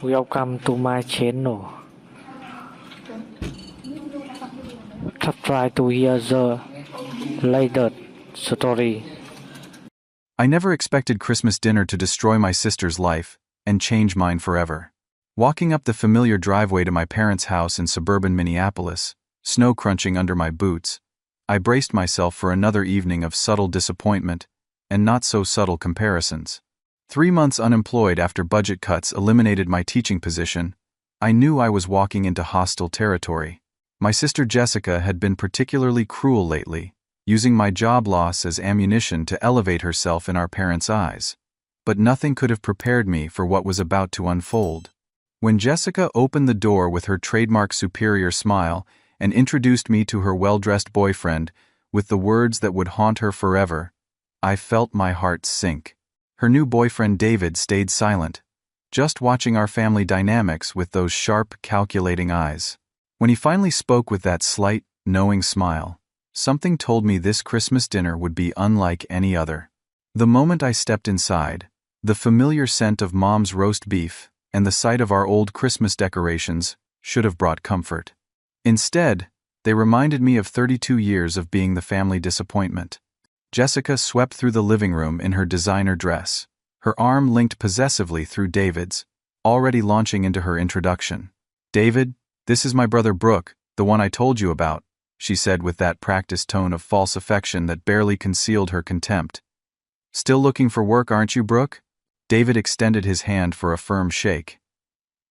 Welcome to my channel. Try to hear the latest story. I never expected Christmas dinner to destroy my sister's life and change mine forever. Walking up the familiar driveway to my parents' house in suburban Minneapolis, snow crunching under my boots, I braced myself for another evening of subtle disappointment and not so subtle comparisons. 3 months unemployed after budget cuts eliminated my teaching position, I knew I was walking into hostile territory. My sister Jessica had been particularly cruel lately, using my job loss as ammunition to elevate herself in our parents' eyes. But nothing could have prepared me for what was about to unfold. When Jessica opened the door with her trademark superior smile and introduced me to her well-dressed boyfriend with the words that would haunt her forever, I felt my heart sink. Her new boyfriend David stayed silent, just watching our family dynamics with those sharp, calculating eyes. When he finally spoke with that slight, knowing smile, something told me this Christmas dinner would be unlike any other. The moment I stepped inside, the familiar scent of Mom's roast beef and the sight of our old Christmas decorations should have brought comfort. Instead, they reminded me of 32 years of being the family disappointment. Jessica swept through the living room in her designer dress, her arm linked possessively through David's, already launching into her introduction. "David, this is my brother Brooke, the one I told you about," she said with that practiced tone of false affection that barely concealed her contempt. "Still looking for work, aren't you, Brooke?" David extended his hand for a firm shake.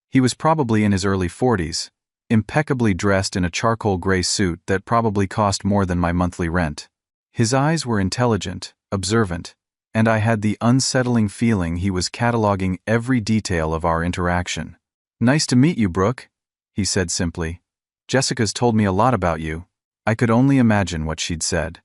He was probably in his early 40s, impeccably dressed in a charcoal gray suit that probably cost more than my monthly rent. His eyes were intelligent, observant, and I had the unsettling feeling he was cataloging every detail of our interaction. "Nice to meet you, Brooke," he said simply. "Jessica's told me a lot about you." I could only imagine what she'd said.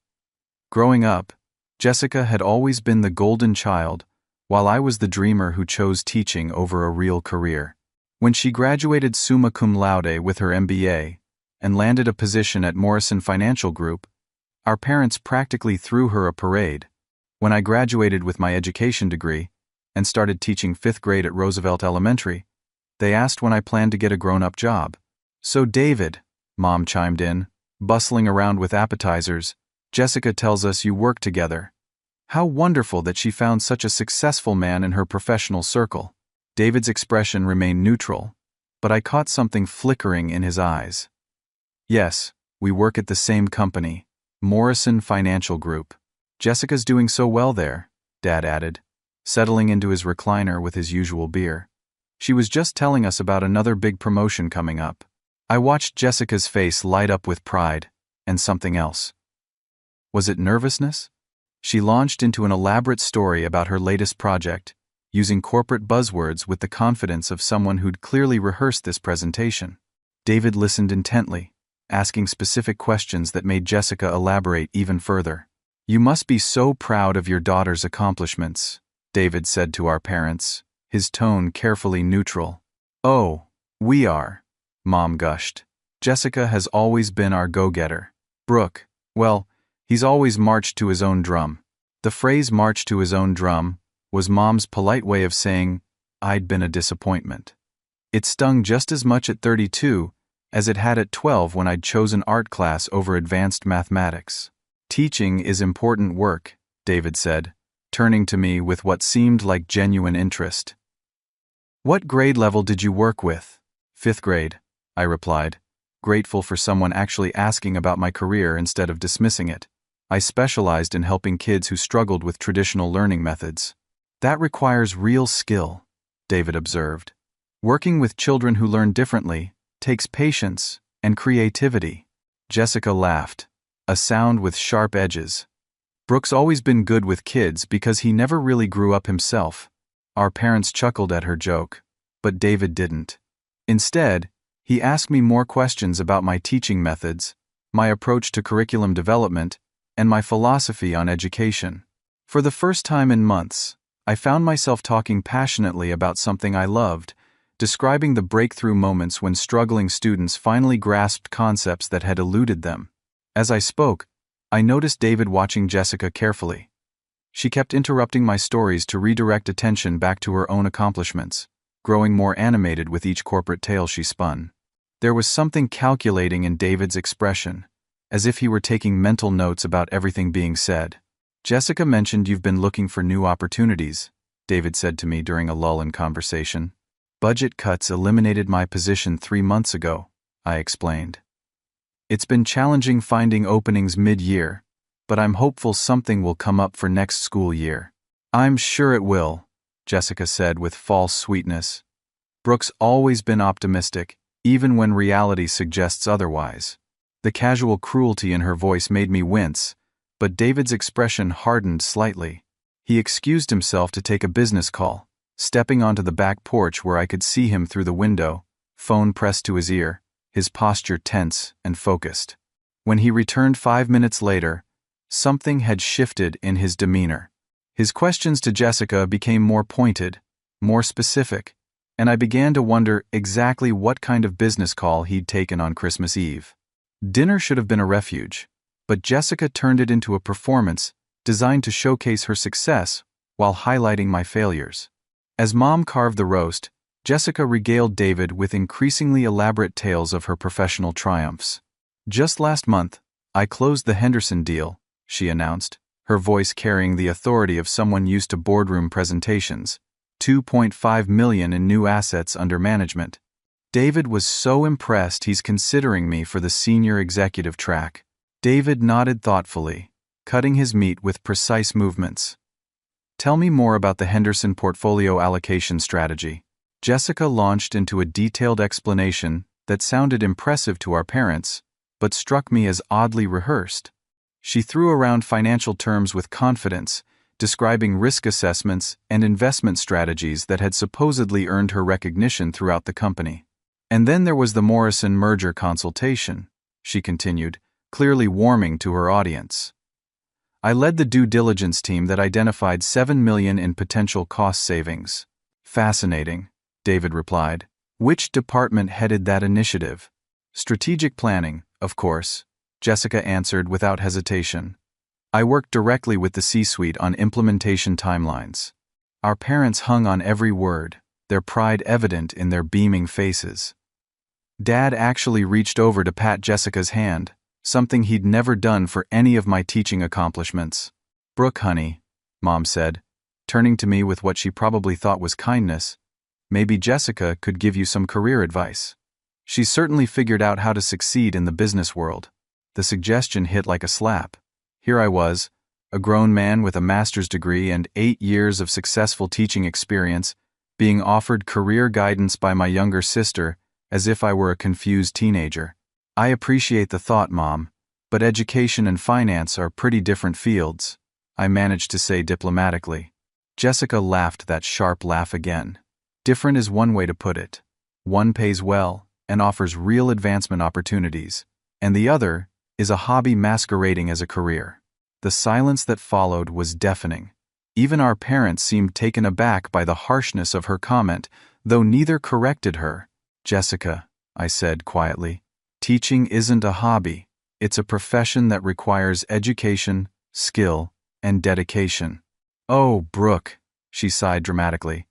Growing up, Jessica had always been the golden child, while I was the dreamer who chose teaching over a real career. When she graduated summa cum laude with her MBA and landed a position at Morrison Financial Group, our parents practically threw her a parade. When I graduated with my education degree and started teaching 5th grade at Roosevelt Elementary, they asked when I planned to get a grown-up job. "So David," Mom chimed in, bustling around with appetizers, "Jessica tells us you work together. How wonderful that she found such a successful man in her professional circle." David's expression remained neutral, but I caught something flickering in his eyes. "Yes, we work at the same company, Morrison Financial Group. Jessica's doing so well there," Dad added, settling into his recliner with his usual beer. "She was just telling us about another big promotion coming up." I watched Jessica's face light up with pride, and something else. Was it nervousness? She launched into an elaborate story about her latest project, using corporate buzzwords with the confidence of someone who'd clearly rehearsed this presentation. David listened intently, asking specific questions that made Jessica elaborate even further. "You must be so proud of your daughter's accomplishments," David said to our parents, his tone carefully neutral. "Oh, we are," Mom gushed. "Jessica has always been our go-getter. Brooke, well, he's always marched to his own drum." The phrase "march to his own drum" was Mom's polite way of saying I'd been a disappointment. It stung just as much at 32 as it had at 12 when I'd chosen art class over advanced mathematics. "Teaching is important work," David said, turning to me with what seemed like genuine interest. "What grade level did you work with?" "5th grade," I replied, grateful for someone actually asking about my career instead of dismissing it. "I specialized in helping kids who struggled with traditional learning methods." "That requires real skill," David observed. "Working with children who learn differently takes patience and creativity." Jessica laughed, a sound with sharp edges. "Brooke's always been good with kids because he never really grew up himself." Our parents chuckled at her joke, but David didn't. Instead, he asked me more questions about my teaching methods, my approach to curriculum development, and my philosophy on education. For the first time in months, I found myself talking passionately about something I loved, describing the breakthrough moments when struggling students finally grasped concepts that had eluded them. As I spoke, I noticed David watching Jessica carefully. She kept interrupting my stories to redirect attention back to her own accomplishments. growing more animated with each corporate tale she spun. There was something calculating in David's expression, as if he were taking mental notes about everything being said. "Jessica mentioned you've been looking for new opportunities," David said to me during a lull in conversation. "Budget cuts eliminated my position 3 months ago," I explained. "It's been challenging finding openings mid-year, but I'm hopeful something will come up for next school year." "I'm sure it will," Jessica said with false sweetness. Brooke's always been optimistic, even when reality suggests otherwise. The casual cruelty in her voice made me wince, but David's expression hardened slightly. He excused himself to take a business call, stepping onto the back porch where I could see him through the window, phone pressed to his ear, his posture tense and focused. When he returned 5 minutes later, something had shifted in his demeanor. His questions to Jessica became more pointed, more specific, and I began to wonder exactly what kind of business call he'd taken on Christmas Eve. Dinner should have been a refuge, but Jessica turned it into a performance designed to showcase her success while highlighting my failures. As Mom carved the roast, Jessica regaled David with increasingly elaborate tales of her professional triumphs. "Just last month, I closed the Henderson deal," she announced, her voice carrying the authority of someone used to boardroom presentations. $2.5 million in new assets under management. David was so impressed he's considering me for the senior executive track. David nodded thoughtfully, cutting his meat with precise movements. "Tell me more about the Henderson portfolio allocation strategy." Jessica launched into a detailed explanation that sounded impressive to our parents, but struck me as oddly rehearsed. She threw around financial terms with confidence, describing risk assessments and investment strategies that had supposedly earned her recognition throughout the company. "And then there was the Morrison merger consultation," she continued, clearly warming to her audience. "I led the due diligence team that identified $7 million in potential cost savings." "Fascinating," David replied. "Which department headed that initiative?" "Strategic planning, of course," Jessica answered without hesitation. "I worked directly with the C-suite on implementation timelines." Our parents hung on every word, their pride evident in their beaming faces. Dad actually reached over to pat Jessica's hand, something he'd never done for any of my teaching accomplishments. "Brooke, honey," Mom said, turning to me with what she probably thought was kindness, "maybe Jessica could give you some career advice. She's certainly figured out how to succeed in the business world." The suggestion hit like a slap. Here I was, a grown man with a master's degree and 8 years of successful teaching experience, being offered career guidance by my younger sister as if I were a confused teenager. "I appreciate the thought, Mom, but education and finance are pretty different fields," I managed to say diplomatically. Jessica laughed that sharp laugh again. "Different is one way to put it. One pays well and offers real advancement opportunities, and the other is a hobby masquerading as a career." The silence that followed was deafening. Even our parents seemed taken aback by the harshness of her comment, though neither corrected her. "Jessica," I said quietly, "teaching isn't a hobby. It's a profession that requires education, skill, and dedication." "Oh, Brooke," she sighed dramatically.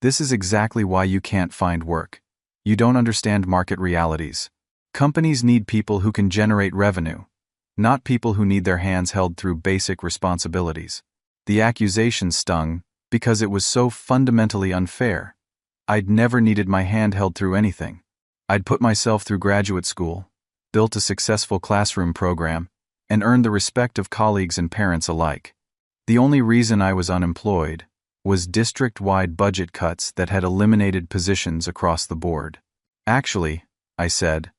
"This is exactly why you can't find work. You don't understand market realities. Companies need people who can generate revenue, not people who need their hands held through basic responsibilities." The accusation stung because it was so fundamentally unfair. I'd never needed my hand held through anything. I'd put myself through graduate school, built a successful classroom program, and earned the respect of colleagues and parents alike. The only reason I was unemployed was district-wide budget cuts that had eliminated positions across the board. "Actually," I said,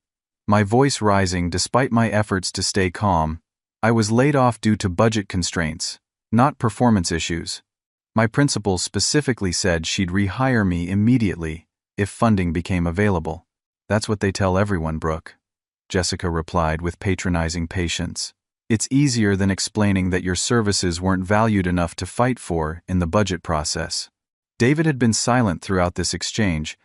my voice rising despite my efforts to stay calm, "I was laid off due to budget constraints, not performance issues. My principal specifically said she'd rehire me immediately if funding became available." "That's what they tell everyone, Brooke," Jessica replied with patronizing patience. "It's easier than explaining that your services weren't valued enough to fight for in the budget process." David had been silent throughout this exchange,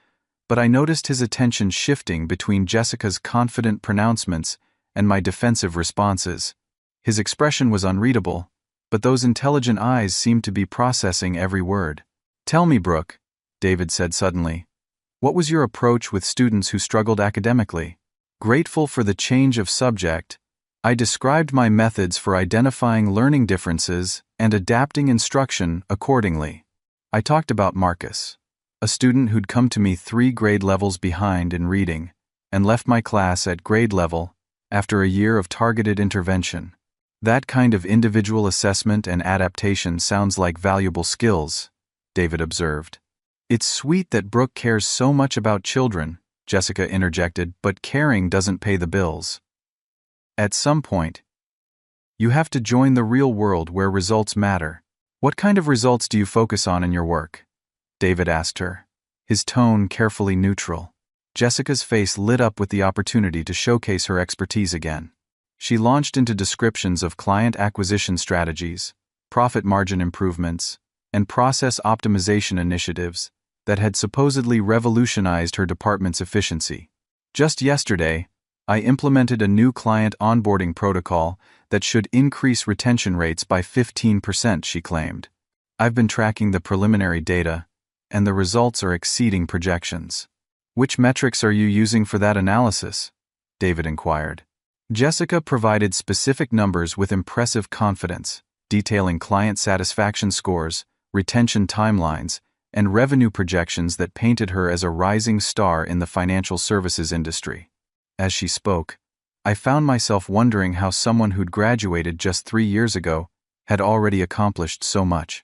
but I noticed his attention shifting between Jessica's confident pronouncements and my defensive responses. His expression was unreadable, but those intelligent eyes seemed to be processing every word. "Tell me, Brooke," David said suddenly, What was your approach with students who struggled academically? Grateful for the change of subject, I described my methods for identifying learning differences and adapting instruction accordingly. I talked about Marcus, a student who'd come to me 3 grade levels behind in reading and left my class at grade level after a year of targeted intervention. That kind of individual assessment and adaptation sounds like valuable skills, David observed. It's sweet that Brooke cares so much about children, Jessica interjected, but caring doesn't pay the bills. At some point, you have to join the real world where results matter. What kind of results do you focus on in your work? David asked her, his tone carefully neutral. Jessica's face lit up with the opportunity to showcase her expertise again. She launched into descriptions of client acquisition strategies, profit margin improvements, and process optimization initiatives that had supposedly revolutionized her department's efficiency. Just yesterday, I implemented a new client onboarding protocol that should increase retention rates by 15%, she claimed. I've been tracking the preliminary data, and the results are exceeding projections. Which metrics are you using for that analysis? David inquired. Jessica provided specific numbers with impressive confidence, detailing client satisfaction scores, retention timelines, and revenue projections that painted her as a rising star in the financial services industry. As she spoke, I found myself wondering how someone who'd graduated just 3 years ago had already accomplished so much.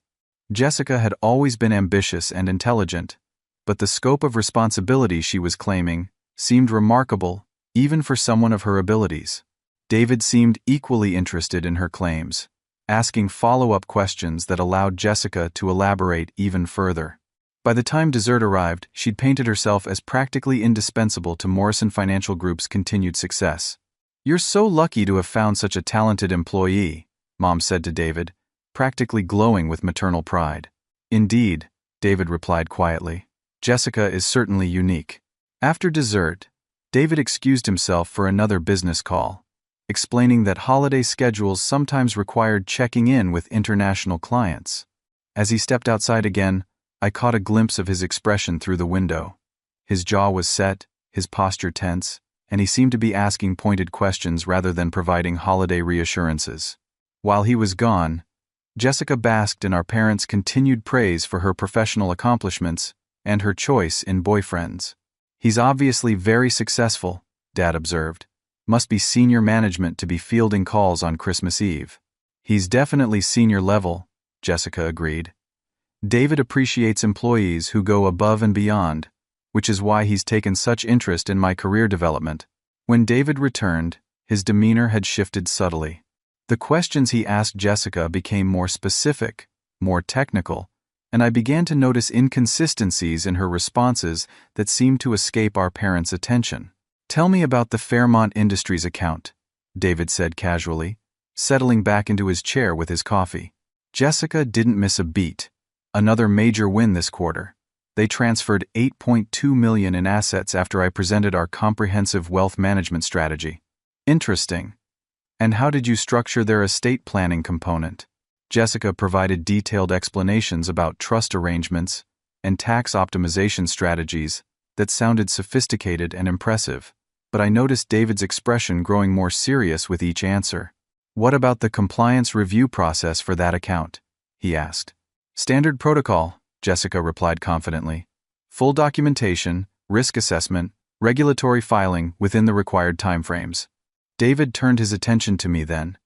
Jessica had always been ambitious and intelligent, but the scope of responsibility she was claiming seemed remarkable even for someone of her abilities. David seemed equally interested in her claims, asking follow-up questions that allowed Jessica to elaborate even further. By the time dessert arrived, she'd painted herself as practically indispensable to Morrison Financial Group's continued success. "You're so lucky to have found such a talented employee," Mom said to David, practically glowing with maternal pride. "Indeed," David replied quietly. "Jessica is certainly unique." After dessert, David excused himself for another business call, explaining that holiday schedules sometimes required checking in with international clients. As he stepped outside again, I caught a glimpse of his expression through the window. His jaw was set, his posture tense, and he seemed to be asking pointed questions rather than providing holiday reassurances. While he was gone, Jessica basked in our parents' continued praise for her professional accomplishments and her choice in boyfriends. "He's obviously very successful," Dad observed. "Must be senior management to be fielding calls on Christmas Eve." "He's definitely senior level," Jessica agreed. "David appreciates employees who go above and beyond, which is why he's taken such interest in my career development." When David returned, his demeanor had shifted subtly. The questions he asked Jessica became more specific, more technical, and I began to notice inconsistencies in her responses that seemed to escape our parents' attention. "Tell me about the Fairmont Industries account," David said casually, settling back into his chair with his coffee. Jessica didn't miss a beat. Another major win this quarter. They transferred $8.2 million in assets after I presented our comprehensive wealth management strategy. "Interesting. And how did you structure their estate planning component?" Jessica provided detailed explanations about trust arrangements and tax optimization strategies that sounded sophisticated and impressive, but I noticed David's expression growing more serious with each answer. "What about the compliance review process for that account?" he asked. "Standard protocol," Jessica replied confidently. "Full documentation, risk assessment, regulatory filing within the required timeframes." David turned his attention to me then,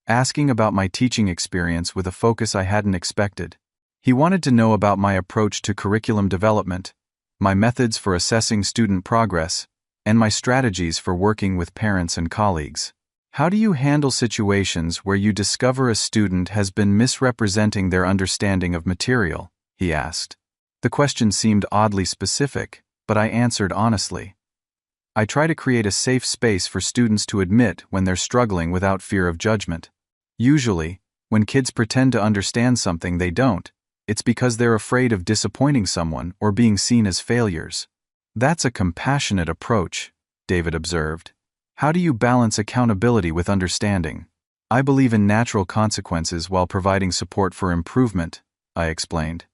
asking about my teaching experience with a focus I hadn't expected. He wanted to know about my approach to curriculum development, my methods for assessing student progress, and my strategies for working with parents and colleagues. "How do you handle situations where you discover a student has been misrepresenting their understanding of material?" he asked. The question seemed oddly specific, but I answered honestly. "I try to create a safe space for students to admit when they're struggling without fear of judgment. Usually, when kids pretend to understand something they don't, it's because they're afraid of disappointing someone or being seen as failures." "That's a compassionate approach," David observed. "How do you balance accountability with understanding?" "I believe in natural consequences while providing support for improvement," I explained.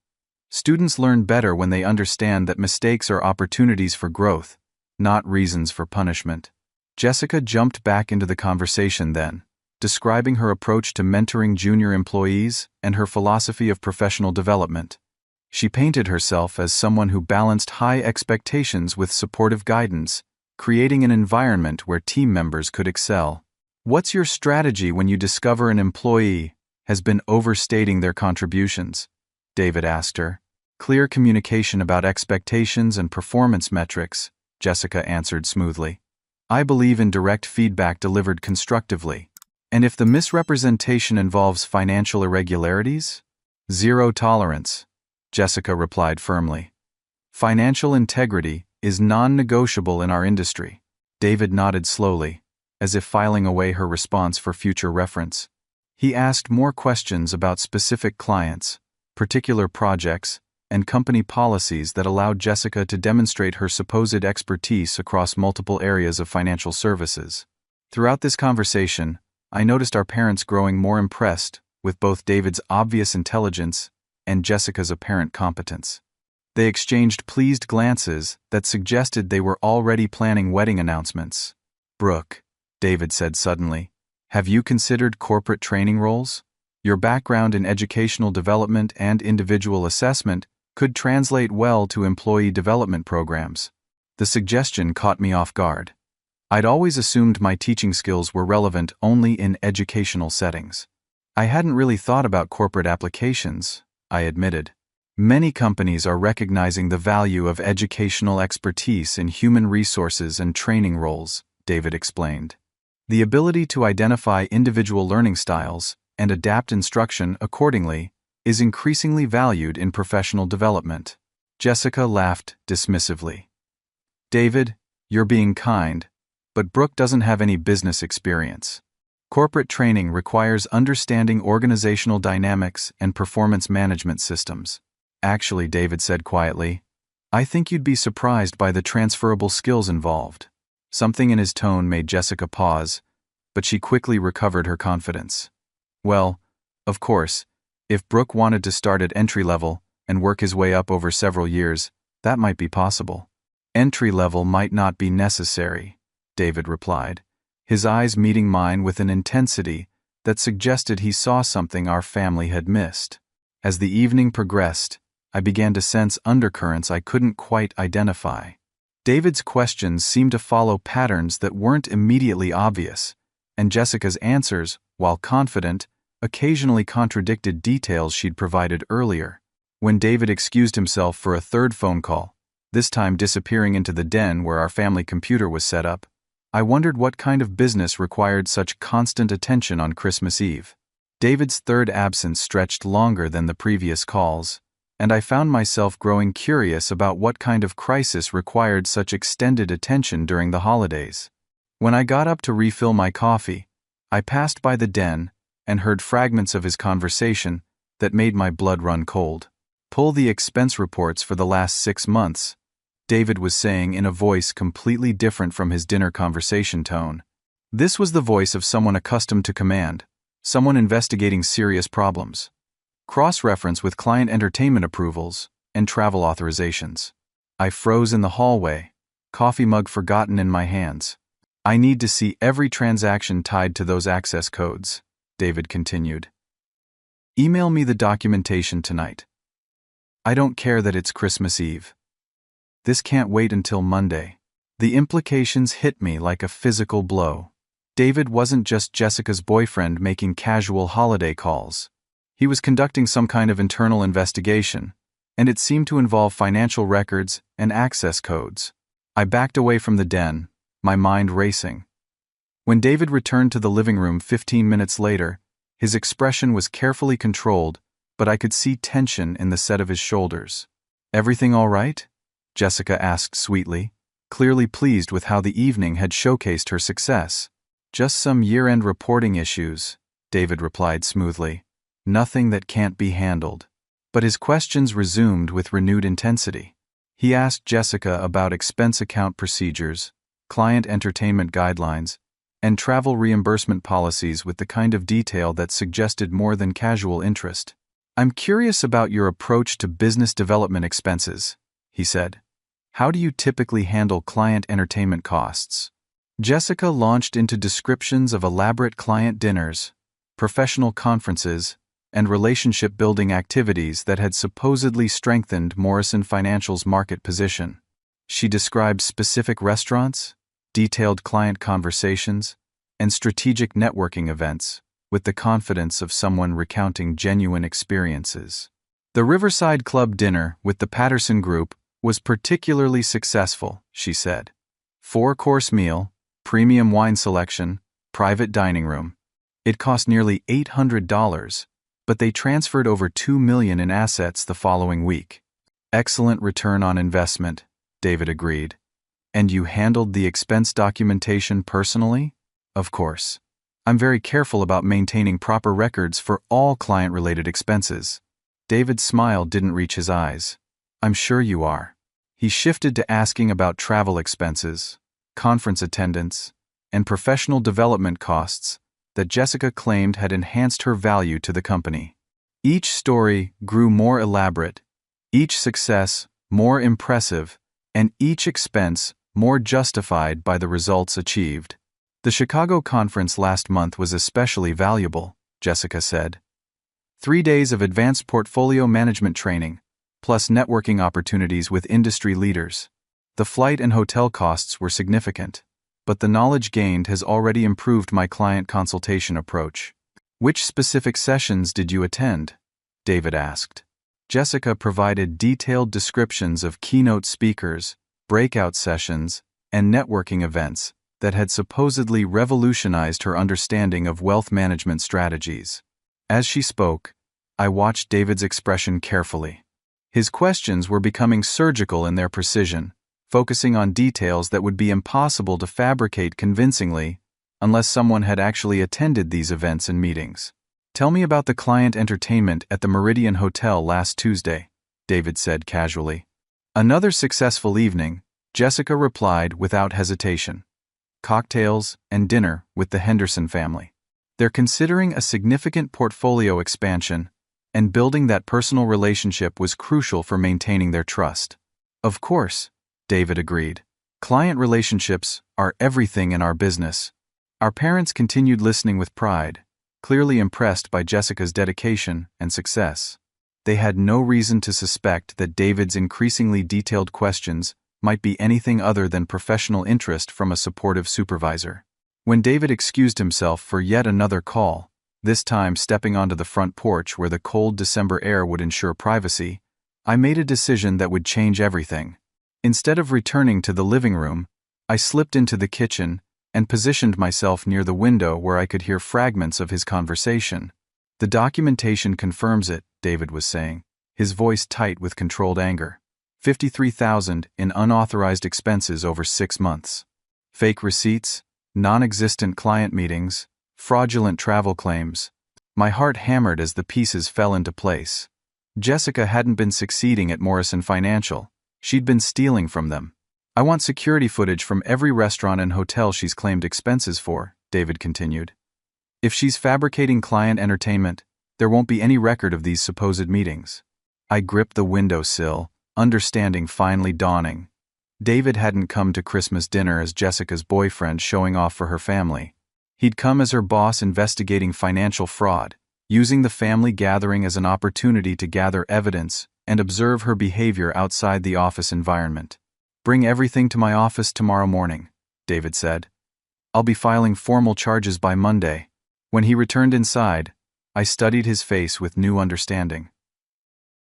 Students learn better when they understand that mistakes are opportunities for growth, not reasons for punishment. Jessica jumped back into the conversation then, describing her approach to mentoring junior employees and her philosophy of professional development. She painted herself as someone who balanced high expectations with supportive guidance, creating an environment where team members could excel. What's your strategy when you discover an employee has been overstating their contributions? David asked her. Clear communication about expectations and performance metrics, Jessica answered smoothly. I believe in direct feedback delivered constructively. And if the misrepresentation involves financial irregularities? Zero tolerance, Jessica replied firmly. Financial integrity is non-negotiable in our industry. David nodded slowly, as if filing away her response for future reference. He asked more questions about specific clients, particular projects, and company policies that allowed Jessica to demonstrate her supposed expertise across multiple areas of financial services. Throughout this conversation, I noticed our parents growing more impressed with both David's obvious intelligence and Jessica's apparent competence. They exchanged pleased glances that suggested they were already planning wedding announcements. Brooke, David said suddenly, have you considered corporate training roles? Your background in educational development and individual assessment could translate well to employee development programs. The suggestion caught me off guard. I'd always assumed my teaching skills were relevant only in educational settings. I hadn't really thought about corporate applications, I admitted. Many companies are recognizing the value of educational expertise in human resources and training roles, David explained. The ability to identify individual learning styles and adapt instruction accordingly is increasingly valued in professional development. Jessica laughed dismissively. David, you're being kind, but Brooke doesn't have any business experience. Corporate training requires understanding organizational dynamics and performance management systems. Actually, David said quietly, I think you'd be surprised by the transferable skills involved. Something in his tone made Jessica pause, but she quickly recovered her confidence. Well, of course, if Brooke wanted to start at entry level and work his way up over several years, that might be possible. Entry level might not be necessary, David replied, his eyes meeting mine with an intensity that suggested he saw something our family had missed. As the evening progressed, I began to sense undercurrents I couldn't quite identify. David's questions seemed to follow patterns that weren't immediately obvious, and Jessica's answers, while confident, occasionally contradicted details she'd provided earlier. When David excused himself for a third phone call, this time disappearing into the den where our family computer was set up, I wondered what kind of business required such constant attention on Christmas Eve. David's third absence stretched longer than the previous calls, and I found myself growing curious about what kind of crisis required such extended attention during the holidays. When I got up to refill my coffee, I passed by the den and heard fragments of his conversation that made my blood run cold. Pull the expense reports for the last 6 months, David was saying in a voice completely different from his dinner conversation tone. This was the voice of someone accustomed to command, someone investigating serious problems. Cross-reference with client entertainment approvals and travel authorizations. I froze in the hallway, coffee mug forgotten in my hands. I need to see every transaction tied to those access codes, David continued. Email me the documentation tonight. I don't care that it's Christmas Eve. This can't wait until Monday. The implications hit me like a physical blow. David wasn't just Jessica's boyfriend making casual holiday calls. He was conducting some kind of internal investigation, and it seemed to involve financial records and access codes. I backed away from the den, my mind racing. When David returned to the living room 15 minutes later, his expression was carefully controlled, but I could see tension in the set of his shoulders. Everything all right? Jessica asked sweetly, clearly pleased with how the evening had showcased her success. Just some year-end reporting issues, David replied smoothly. Nothing that can't be handled. But his questions resumed with renewed intensity. He asked Jessica about expense account procedures, client entertainment guidelines, and travel reimbursement policies with the kind of detail that suggested more than casual interest. "I'm curious about your approach to business development expenses," he said. "How do you typically handle client entertainment costs?" Jessica launched into descriptions of elaborate client dinners, professional conferences, and relationship-building activities that had supposedly strengthened Morrison Financial's market position. She described specific restaurants, detailed client conversations, and strategic networking events, with the confidence of someone recounting genuine experiences. The Riverside Club dinner with the Patterson Group was particularly successful, she said. 4-course meal, premium wine selection, private dining room. It cost nearly $800, but they transferred over $2 million in assets the following week. Excellent return on investment, David agreed. And you handled the expense documentation personally? Of course. I'm very careful about maintaining proper records for all client-related expenses. David's smile didn't reach his eyes. I'm sure you are. He shifted to asking about travel expenses, conference attendance, and professional development costs that Jessica claimed had enhanced her value to the company. Each story grew more elaborate, each success more impressive, and each expense more justified by the results achieved. The Chicago conference last month was especially valuable, Jessica said. 3 days of advanced portfolio management training, plus networking opportunities with industry leaders. The flight and hotel costs were significant, but the knowledge gained has already improved my client consultation approach. Which specific sessions did you attend? David asked. Jessica provided detailed descriptions of keynote speakers, breakout sessions, and networking events that had supposedly revolutionized her understanding of wealth management strategies. As she spoke, I watched David's expression carefully. His questions were becoming surgical in their precision, focusing on details that would be impossible to fabricate convincingly unless someone had actually attended these events and meetings. Tell me about the client entertainment at the Meridian Hotel last Tuesday, David said casually. Another successful evening, Jessica replied without hesitation. Cocktails and dinner with the Henderson family. They're considering a significant portfolio expansion, and building that personal relationship was crucial for maintaining their trust. Of course, David agreed. Client relationships are everything in our business. Our parents continued listening with pride, clearly impressed by Jessica's dedication and success. They had no reason to suspect that David's increasingly detailed questions might be anything other than professional interest from a supportive supervisor. When David excused himself for yet another call, this time stepping onto the front porch where the cold December air would ensure privacy, I made a decision that would change everything. Instead of returning to the living room, I slipped into the kitchen and positioned myself near the window where I could hear fragments of his conversation. The documentation confirms it, David was saying, his voice tight with controlled anger. $53,000 in unauthorized expenses over 6 months. Fake receipts, non-existent client meetings, fraudulent travel claims. My heart hammered as the pieces fell into place. Jessica hadn't been succeeding at Morrison Financial. She'd been stealing from them. I want security footage from every restaurant and hotel she's claimed expenses for, David continued. If she's fabricating client entertainment, there won't be any record of these supposed meetings. I gripped the windowsill, understanding finally dawning. David hadn't come to Christmas dinner as Jessica's boyfriend showing off for her family. He'd come as her boss investigating financial fraud, using the family gathering as an opportunity to gather evidence and observe her behavior outside the office environment. Bring everything to my office tomorrow morning, David said. I'll be filing formal charges by Monday. When he returned inside, I studied his face with new understanding.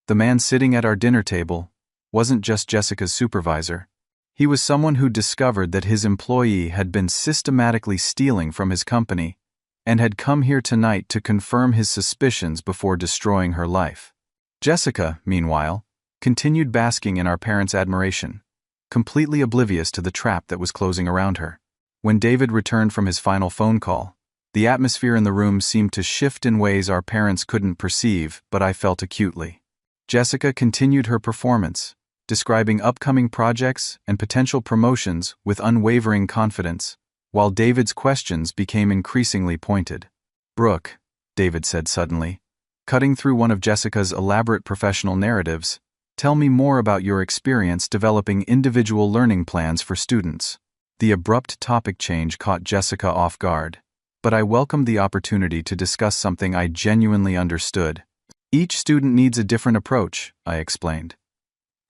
The man sitting at our dinner table wasn't just Jessica's supervisor. He was someone who discovered that his employee had been systematically stealing from his company and had come here tonight to confirm his suspicions before destroying her life. Jessica, meanwhile, continued basking in our parents' admiration, completely oblivious to the trap that was closing around her. When David returned from his final phone call, the atmosphere in the room seemed to shift in ways our parents couldn't perceive, but I felt acutely. Jessica continued her performance, describing upcoming projects and potential promotions with unwavering confidence, while David's questions became increasingly pointed. Brooke, David said suddenly, Cutting through one of Jessica's elaborate professional narratives, tell me more about your experience developing individual learning plans for students. The abrupt topic change caught Jessica off guard, but I welcomed the opportunity to discuss something I genuinely understood. Each student needs a different approach, I explained.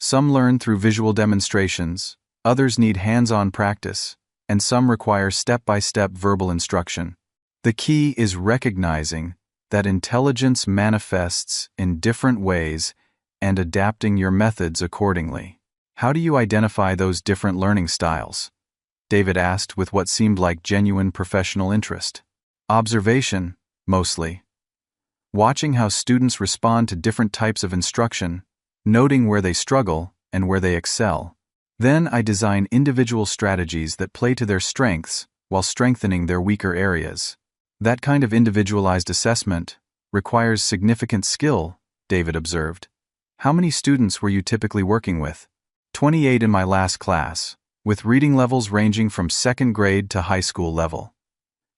Some learn through visual demonstrations, others need hands-on practice, and some require step-by-step verbal instruction. The key is recognizing that intelligence manifests in different ways and adapting your methods accordingly. How do you identify those different learning styles? David asked with what seemed like genuine professional interest. Observation, mostly. Watching how students respond to different types of instruction, noting where they struggle and where they excel. Then I design individual strategies that play to their strengths while strengthening their weaker areas. That kind of individualized assessment requires significant skill, David observed. How many students were you typically working with? 28 in my last class, with reading levels ranging from second grade to high school level.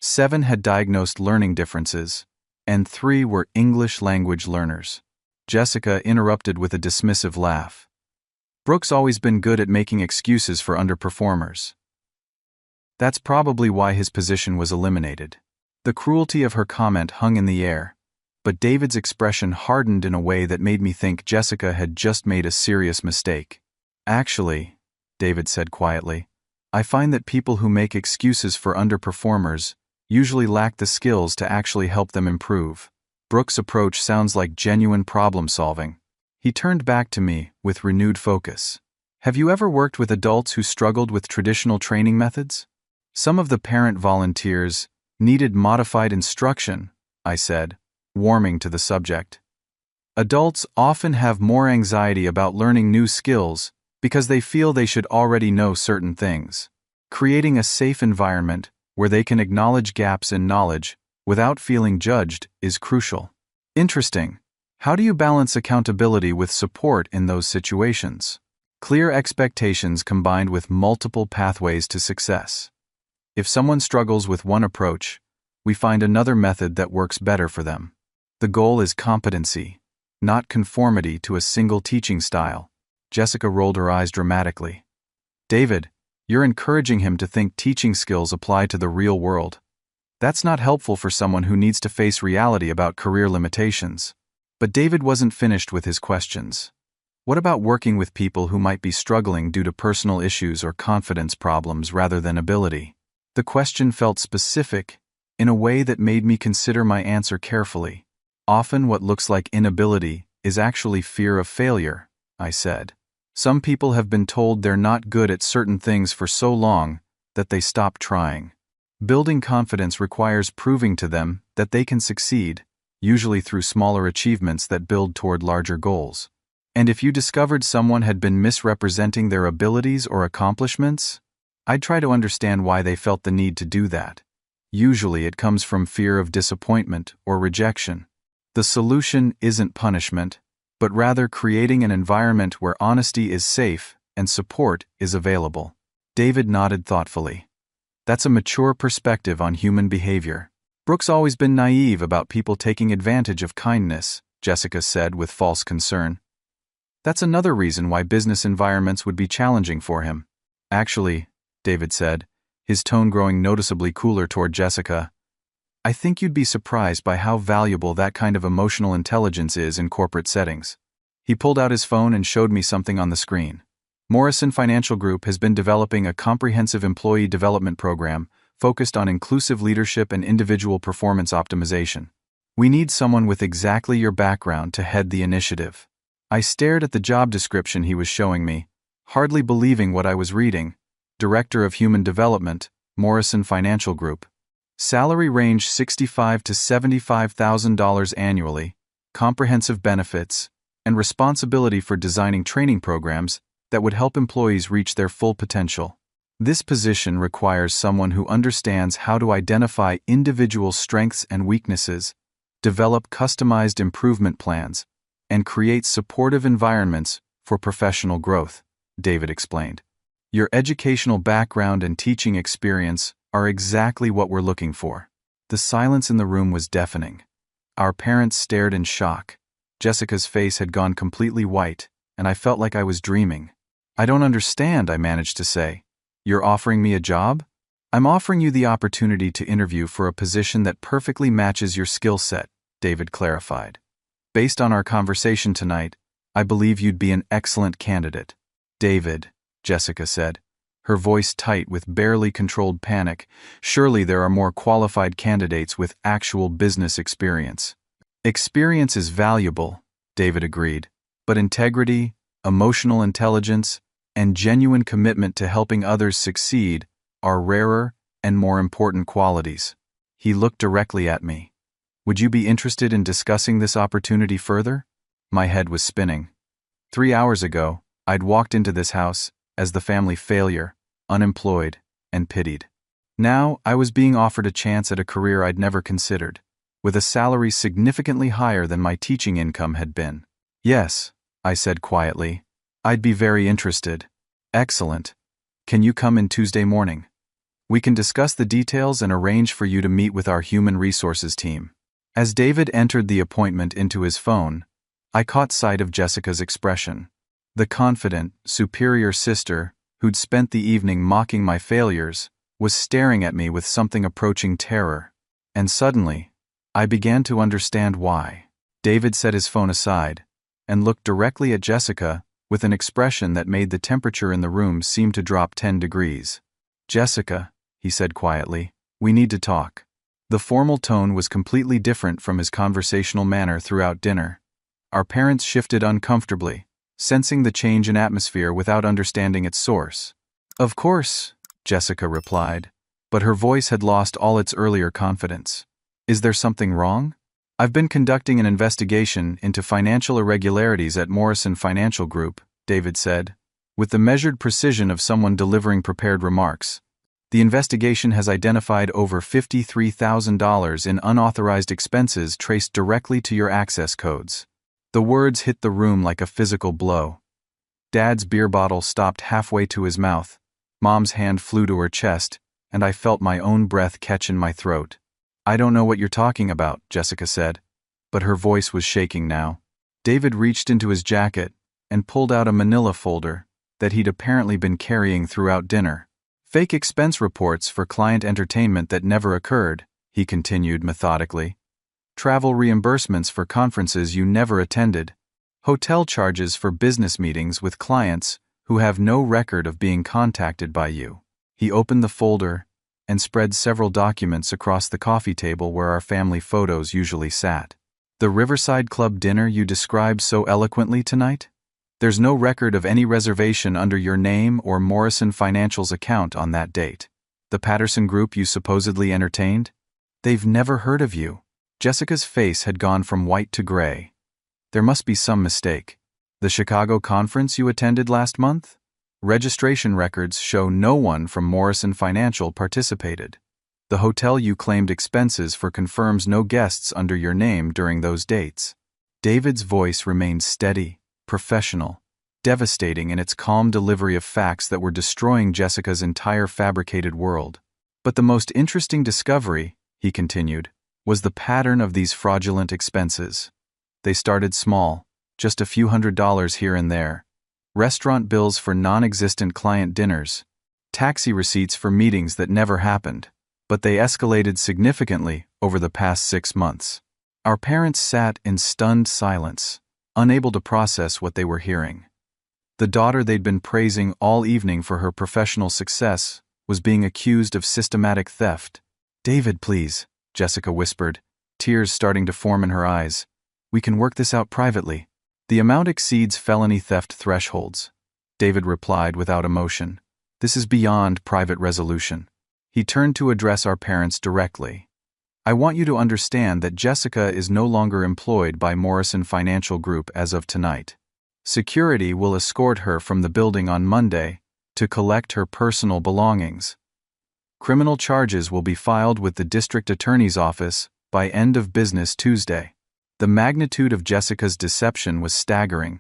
7 had diagnosed learning differences, and 3 were English language learners. Jessica interrupted with a dismissive laugh. Brooke's always been good at making excuses for underperformers. That's probably why his position was eliminated. The cruelty of her comment hung in the air, but David's expression hardened in a way that made me think Jessica had just made a serious mistake. Actually, David said quietly, I find that people who make excuses for underperformers usually lack the skills to actually help them improve. Brooke's approach sounds like genuine problem-solving. He turned back to me with renewed focus. Have you ever worked with adults who struggled with traditional training methods? Some of the parent volunteers needed modified instruction, I said, warming to the subject. Adults often have more anxiety about learning new skills because they feel they should already know certain things. Creating a safe environment where they can acknowledge gaps in knowledge without feeling judged is crucial. Interesting. How do you balance accountability with support in those situations? Clear expectations combined with multiple pathways to success. If someone struggles with one approach, we find another method that works better for them. The goal is competency, not conformity to a single teaching style. Jessica rolled her eyes dramatically. David, you're encouraging him to think teaching skills apply to the real world. That's not helpful for someone who needs to face reality about career limitations. But David wasn't finished with his questions. What about working with people who might be struggling due to personal issues or confidence problems rather than ability? The question felt specific, in a way that made me consider my answer carefully. Often what looks like inability is actually fear of failure, I said. Some people have been told they're not good at certain things for so long that they stop trying. Building confidence requires proving to them that they can succeed, usually through smaller achievements that build toward larger goals. And if you discovered someone had been misrepresenting their abilities or accomplishments, I'd try to understand why they felt the need to do that. Usually it comes from fear of disappointment or rejection. The solution isn't punishment, but rather creating an environment where honesty is safe and support is available. David nodded thoughtfully. That's a mature perspective on human behavior. Brooke's always been naive about people taking advantage of kindness, Jessica said with false concern. That's another reason why business environments would be challenging for him. Actually, David said, his tone growing noticeably cooler toward Jessica, I think you'd be surprised by how valuable that kind of emotional intelligence is in corporate settings. He pulled out his phone and showed me something on the screen. Morrison Financial Group has been developing a comprehensive employee development program focused on inclusive leadership and individual performance optimization. We need someone with exactly your background to head the initiative. I stared at the job description he was showing me, hardly believing what I was reading. Director of Human Development, Morrison Financial Group. Salary range $65,000 to $75,000 annually, comprehensive benefits, and responsibility for designing training programs that would help employees reach their full potential. This position requires someone who understands how to identify individual strengths and weaknesses, develop customized improvement plans, and create supportive environments for professional growth, David explained. Your educational background and teaching experience are exactly what we're looking for. The silence in the room was deafening. Our parents stared in shock. Jessica's face had gone completely white, and I felt like I was dreaming. "I don't understand," I managed to say. "You're offering me a job?" "I'm offering you the opportunity to interview for a position that perfectly matches your skill set," David clarified. "Based on our conversation tonight, I believe you'd be an excellent candidate." "David," Jessica said, her voice tight with barely controlled panic, "surely there are more qualified candidates with actual business experience." "Experience is valuable," David agreed, "but integrity, emotional intelligence, and genuine commitment to helping others succeed are rarer and more important qualities." He looked directly at me. "Would you be interested in discussing this opportunity further?" My head was spinning. 3 hours ago, I'd walked into this house as the family failure, unemployed, and pitied. Now, I was being offered a chance at a career I'd never considered, with a salary significantly higher than my teaching income had been. "Yes," I said quietly, "I'd be very interested." "Excellent. Can you come in Tuesday morning? We can discuss the details and arrange for you to meet with our human resources team." As David entered the appointment into his phone, I caught sight of Jessica's expression. The confident, superior sister, who'd spent the evening mocking my failures, was staring at me with something approaching terror. And suddenly, I began to understand why. David set his phone aside and looked directly at Jessica with an expression that made the temperature in the room seem to drop 10 degrees. "Jessica," he said quietly, "we need to talk." The formal tone was completely different from his conversational manner throughout dinner. Our parents shifted uncomfortably, sensing the change in atmosphere without understanding its source. "Of course," Jessica replied, but her voice had lost all its earlier confidence. "Is there something wrong?" "I've been conducting an investigation into financial irregularities at Morrison Financial Group," David said, with the measured precision of someone delivering prepared remarks. "The investigation has identified over $53,000 in unauthorized expenses traced directly to your access codes." The words hit the room like a physical blow. Dad's beer bottle stopped halfway to his mouth, Mom's hand flew to her chest, and I felt my own breath catch in my throat. "I don't know what you're talking about," Jessica said, but her voice was shaking now. David reached into his jacket and pulled out a manila folder that he'd apparently been carrying throughout dinner. "Fake expense reports for client entertainment that never occurred," he continued methodically. "Travel reimbursements for conferences you never attended. Hotel charges for business meetings with clients who have no record of being contacted by you." He opened the folder and spread several documents across the coffee table where our family photos usually sat. "The Riverside Club dinner you described so eloquently tonight? There's no record of any reservation under your name or Morrison Financial's account on that date. The Patterson Group you supposedly entertained? They've never heard of you." Jessica's face had gone from white to gray. "There must be some mistake. The Chicago conference you attended last month? Registration records show no one from Morrison Financial participated. The hotel you claimed expenses for confirms no guests under your name during those dates." David's voice remained steady, professional, devastating in its calm delivery of facts that were destroying Jessica's entire fabricated world. "But the most interesting discovery," he continued, "was the pattern of these fraudulent expenses. They started small, just a few $100s here and there. Restaurant bills for non-existent client dinners, taxi receipts for meetings that never happened, but they escalated significantly over the past 6 months." Our parents sat in stunned silence, unable to process what they were hearing. The daughter they'd been praising all evening for her professional success was being accused of systematic theft. "David, please," Jessica whispered, tears starting to form in her eyes. "We can work this out privately." "The amount exceeds felony theft thresholds," David replied without emotion. "This is beyond private resolution." He turned to address our parents directly. "I want you to understand that Jessica is no longer employed by Morrison Financial Group as of tonight. Security will escort her from the building on Monday to collect her personal belongings. Criminal charges will be filed with the district attorney's office by end of business Tuesday." The magnitude of Jessica's deception was staggering.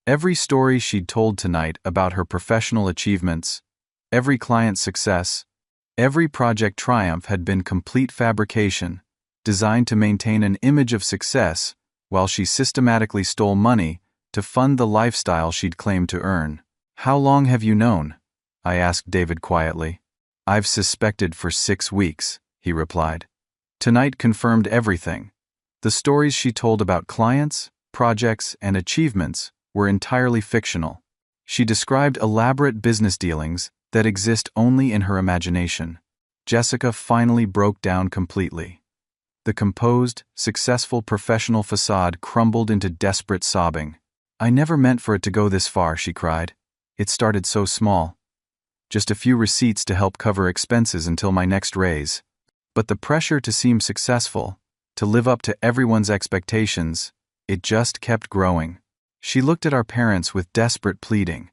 Every story she'd told tonight about her professional achievements, every client success, every project triumph had been complete fabrication, designed to maintain an image of success while she systematically stole money to fund the lifestyle she'd claimed to earn. "How long have you known?" I asked David quietly. "I've suspected for 6 weeks," he replied. Tonight confirmed everything. The stories she told about clients, projects, and achievements were entirely fictional. She described elaborate business dealings that exist only in her imagination. Jessica finally broke down completely. The composed, successful professional facade crumbled into desperate sobbing. "I never meant for it to go this far," she cried. "It started so small. Just a few receipts to help cover expenses until my next raise. But the pressure to seem successful, to live up to everyone's expectations, it just kept growing." She looked at our parents with desperate pleading.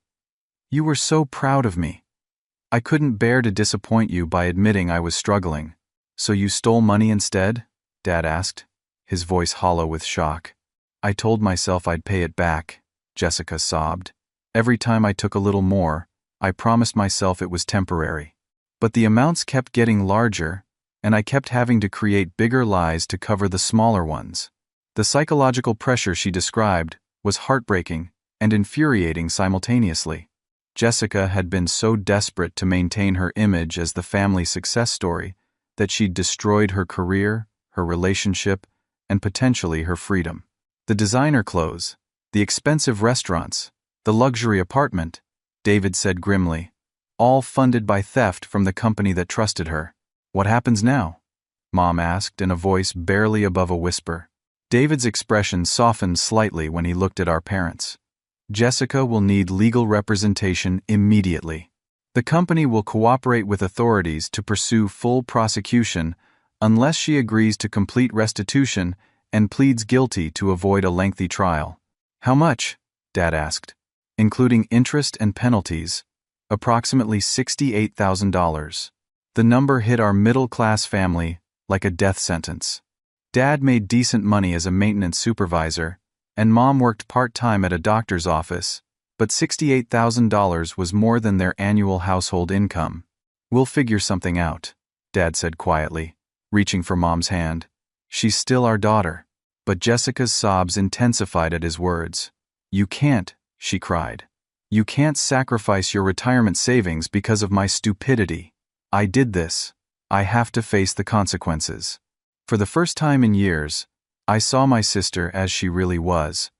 "You were so proud of me. I couldn't bear to disappoint you by admitting I was struggling. So you stole money instead?" Dad asked, his voice hollow with shock. "I told myself I'd pay it back," Jessica sobbed. "Every time I took a little more, I promised myself it was temporary. But the amounts kept getting larger, and I kept having to create bigger lies to cover the smaller ones." The psychological pressure she described was heartbreaking and infuriating simultaneously. Jessica had been so desperate to maintain her image as the family success story that she'd destroyed her career, her relationship, and potentially her freedom. The designer clothes, the expensive restaurants, the luxury apartment, David said grimly, all funded by theft from the company that trusted her. "What happens now?" Mom asked in a voice barely above a whisper. David's expression softened slightly when he looked at our parents. "Jessica will need legal representation immediately. The company will cooperate with authorities to pursue full prosecution unless she agrees to complete restitution and pleads guilty to avoid a lengthy trial." "How much?" Dad asked. "Including interest and penalties, approximately $68,000. The number hit our middle-class family like a death sentence. Dad made decent money as a maintenance supervisor, and Mom worked part-time at a doctor's office, but $68,000 was more than their annual household income. "We'll figure something out," Dad said quietly, reaching for Mom's hand. "She's still our daughter." But Jessica's sobs intensified at his words. "You can't," she cried. "You can't sacrifice your retirement savings because of my stupidity. I did this. I have to face the consequences." For the first time in years, I saw my sister as she really was.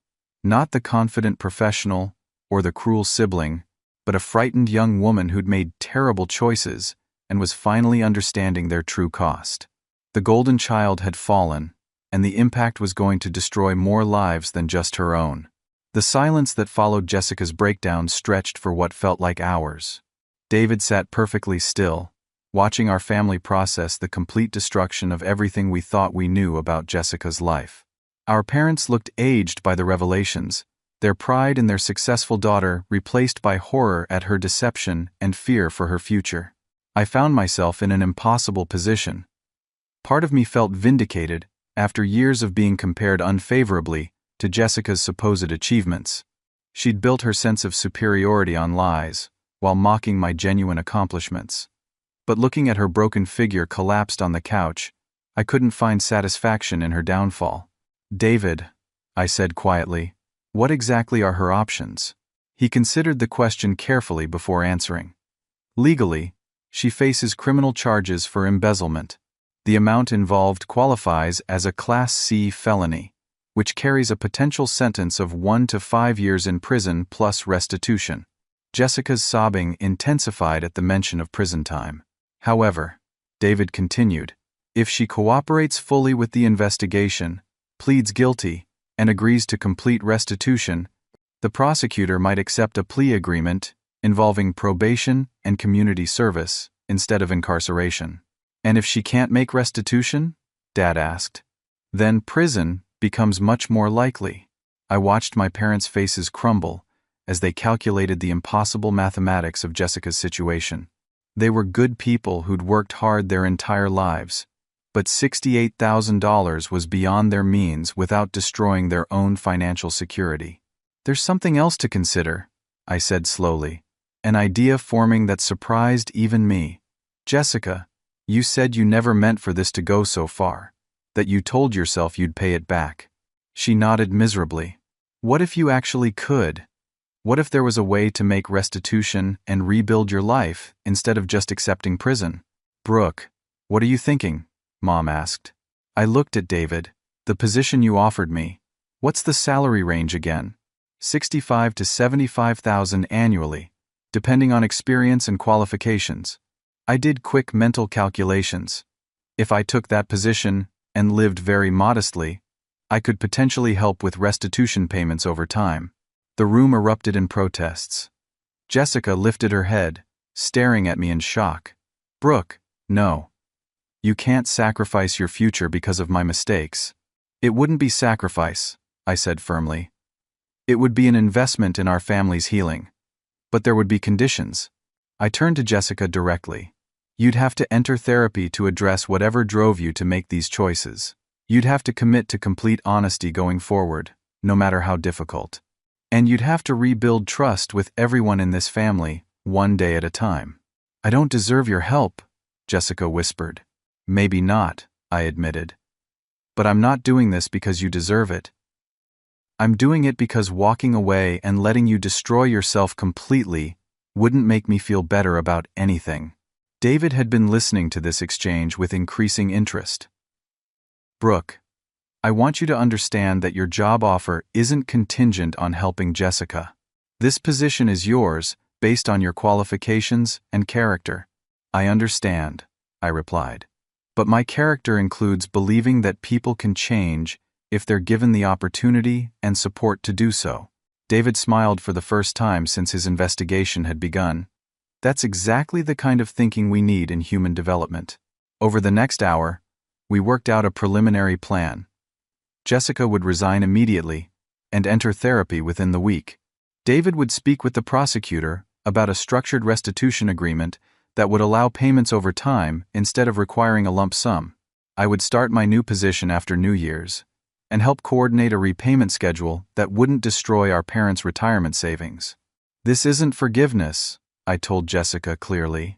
Not the confident professional or the cruel sibling, but a frightened young woman who'd made terrible choices and was finally understanding their true cost. The golden child had fallen, and the impact was going to destroy more lives than just her own. The silence that followed Jessica's breakdown stretched for what felt like hours. David sat perfectly still, watching our family process the complete destruction of everything we thought we knew about Jessica's life. Our parents looked aged by the revelations, their pride in their successful daughter replaced by horror at her deception and fear for her future. I found myself in an impossible position. Part of me felt vindicated after years of being compared unfavorably to Jessica's supposed achievements. She'd built her sense of superiority on lies, while mocking my genuine accomplishments. But looking at her broken figure collapsed on the couch, I couldn't find satisfaction in her downfall. "David," I said quietly, "what exactly are her options?" He considered the question carefully before answering. "Legally, she faces criminal charges for embezzlement. The amount involved qualifies as a Class C felony, which carries a potential sentence of 1 to 5 years in prison plus restitution." Jessica's sobbing intensified at the mention of prison time. "However," David continued, "if she cooperates fully with the investigation, pleads guilty, and agrees to complete restitution, the prosecutor might accept a plea agreement involving probation and community service instead of incarceration." "And if she can't make restitution?" Dad asked. "Then prison becomes much more likely." I watched my parents' faces crumble as they calculated the impossible mathematics of Jessica's situation. They were good people who'd worked hard their entire lives, but $68,000 was beyond their means without destroying their own financial security. "There's something else to consider," I said slowly, an idea forming that surprised even me. "Jessica, you said you never meant for this to go so far. that you told yourself you'd pay it back. She nodded miserably. What if you actually could? What if there was a way to make restitution and rebuild your life instead of just accepting prison? Brooke, what are you thinking? Mom asked. I looked at David. The position you offered me. What's the salary range again? 65 to 75,000 annually, depending on experience and qualifications. I did quick mental calculations. If I took that position and lived very modestly, I could potentially help with restitution payments over time. The room erupted in protests. Jessica lifted her head, staring at me in shock. Brooke, no. You can't sacrifice your future because of my mistakes. It wouldn't be sacrifice, I said firmly. It would be an investment in our family's healing. But there would be conditions. I turned to Jessica directly. You'd have to enter therapy to address whatever drove you to make these choices. You'd have to commit to complete honesty going forward, no matter how difficult. And you'd have to rebuild trust with everyone in this family, one day at a time. I don't deserve your help, Jessica whispered. Maybe not, I admitted. But I'm not doing this because you deserve it. I'm doing it because walking away and letting you destroy yourself completely wouldn't make me feel better about anything. David had been listening to this exchange with increasing interest. Brooke, I want you to understand that your job offer isn't contingent on helping Jessica. This position is yours based on your qualifications and character. I understand, I replied. But my character includes believing that people can change if they're given the opportunity and support to do so. David smiled for the first time since his investigation had begun. That's exactly the kind of thinking we need in human development. Over the next hour, we worked out a preliminary plan. Jessica would resign immediately and enter therapy within the week. David would speak with the prosecutor about a structured restitution agreement that would allow payments over time instead of requiring a lump sum. I would start my new position after New Year's and help coordinate a repayment schedule that wouldn't destroy our parents' retirement savings. This isn't forgiveness, I told Jessica clearly.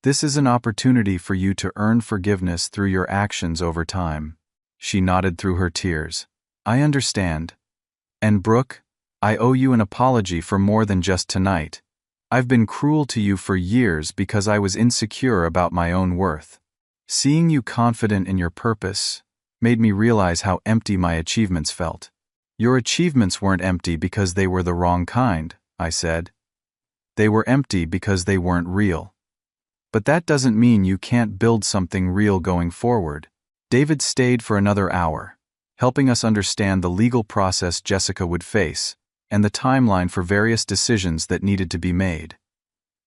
This is an opportunity for you to earn forgiveness through your actions over time. She nodded through her tears. I understand. And Brooke, I owe you an apology for more than just tonight. I've been cruel to you for years because I was insecure about my own worth. Seeing you confident in your purpose made me realize how empty my achievements felt. Your achievements weren't empty because they were the wrong kind, I said. They were empty because they weren't real. But that doesn't mean you can't build something real going forward. David stayed for another hour, helping us understand the legal process Jessica would face and the timeline for various decisions that needed to be made.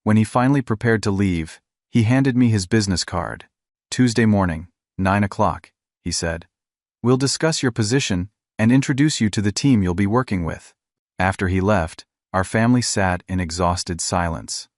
When he finally prepared to leave, he handed me his business card. Tuesday morning, 9 o'clock, he said. We'll discuss your position and introduce you to the team you'll be working with. After he left, our family sat in exhausted silence.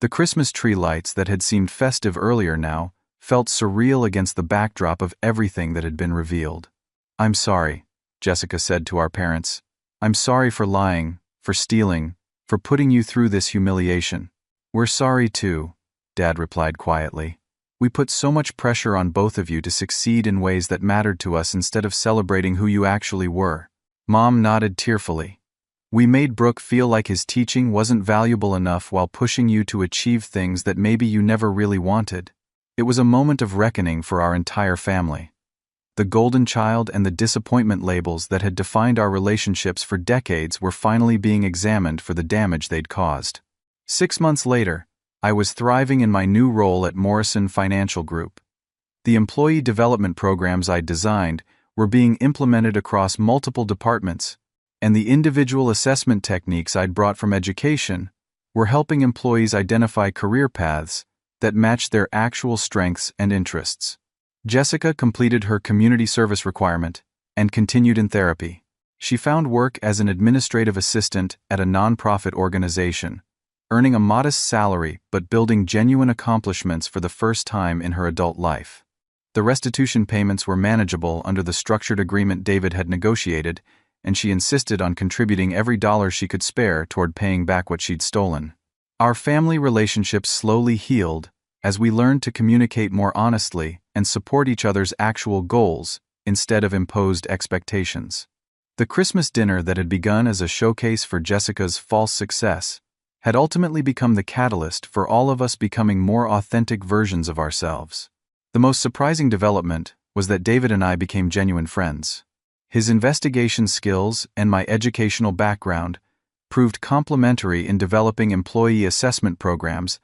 The Christmas tree lights that had seemed festive earlier now felt surreal against the backdrop of everything that had been revealed. I'm sorry, Jessica said to our parents. I'm sorry for lying, for stealing, for putting you through this humiliation. We're sorry too, Dad replied quietly. We put so much pressure on both of you to succeed in ways that mattered to us instead of celebrating who you actually were. Mom nodded tearfully. We made Brooke feel like his teaching wasn't valuable enough while pushing you to achieve things that maybe you never really wanted. It was a moment of reckoning for our entire family. The golden child and the disappointment labels that had defined our relationships for decades were finally being examined for the damage they'd caused. 6 months later, I was thriving in my new role at Morrison Financial Group. The employee development programs I'd designed were being implemented across multiple departments, and the individual assessment techniques I'd brought from education were helping employees identify career paths that matched their actual strengths and interests. Jessica completed her community service requirement and continued in therapy. She found work as an administrative assistant at a nonprofit organization, earning a modest salary but building genuine accomplishments for the first time in her adult life. The restitution payments were manageable under the structured agreement David had negotiated, and she insisted on contributing every dollar she could spare toward paying back what she'd stolen. Our family relationship slowly healed as we learned to communicate more honestly and support each other's actual goals instead of imposed expectations. The Christmas dinner that had begun as a showcase for Jessica's false success had ultimately become the catalyst for all of us becoming more authentic versions of ourselves. The most surprising development was that David and I became genuine friends. His investigation skills and my educational background proved complementary in developing employee assessment programs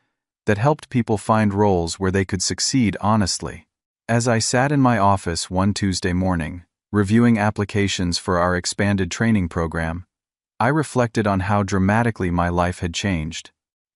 that helped people find roles where they could succeed honestly. As I sat in my office one Tuesday morning, reviewing applications for our expanded training program, I reflected on how dramatically my life had changed.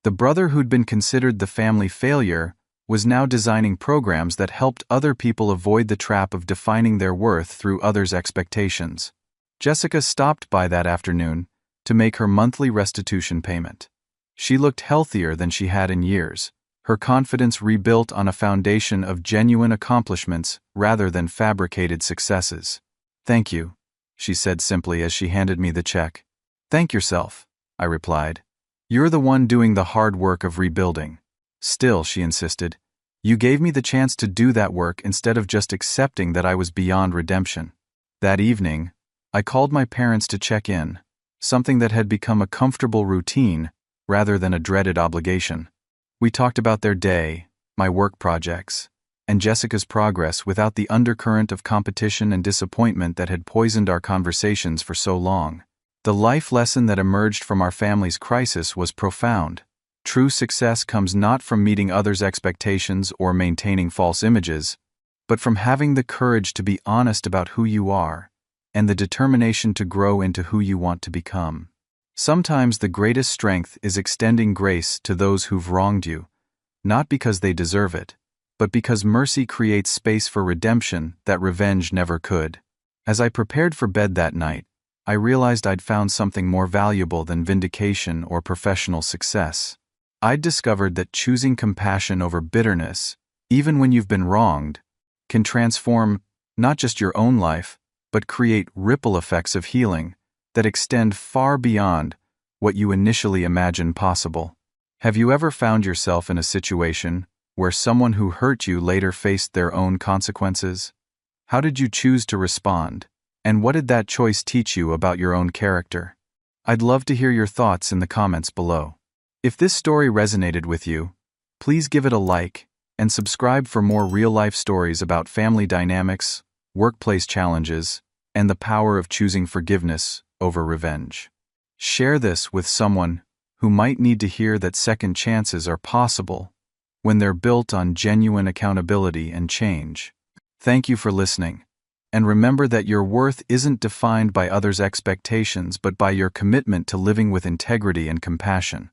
The brother who'd been considered the family failure was now designing programs that helped other people avoid the trap of defining their worth through others' expectations. Jessica stopped by that afternoon to make her monthly restitution payment. She looked healthier than she had in years, her confidence rebuilt on a foundation of genuine accomplishments rather than fabricated successes. "Thank you," she said simply as she handed me the check. "Thank yourself," I replied. "You're the one doing the hard work of rebuilding." "Still," she insisted, "you gave me the chance to do that work instead of just accepting that I was beyond redemption." That evening, I called my parents to check in, something that had become a comfortable routine rather than a dreaded obligation. We talked about their day, my work projects, and Jessica's progress without the undercurrent of competition and disappointment that had poisoned our conversations for so long. The life lesson that emerged from our family's crisis was profound. True success comes not from meeting others' expectations or maintaining false images, but from having the courage to be honest about who you are and the determination to grow into who you want to become. Sometimes the greatest strength is extending grace to those who've wronged you, not because they deserve it, but because mercy creates space for redemption that revenge never could. As I prepared for bed that night, I realized I'd found something more valuable than vindication or professional success. I'd discovered that choosing compassion over bitterness, even when you've been wronged, can transform not just your own life, but create ripple effects of healing that extend far beyond what you initially imagined possible. Have you ever found yourself in a situation where someone who hurt you later faced their own consequences? How did you choose to respond? And what did that choice teach you about your own character? I'd love to hear your thoughts in the comments below. If this story resonated with you, please give it a like and subscribe for more real-life stories about family dynamics, workplace challenges, and the power of choosing forgiveness over revenge. Share this with someone who might need to hear that second chances are possible when they're built on genuine accountability and change. Thank you for listening. And remember that your worth isn't defined by others' expectations but by your commitment to living with integrity and compassion.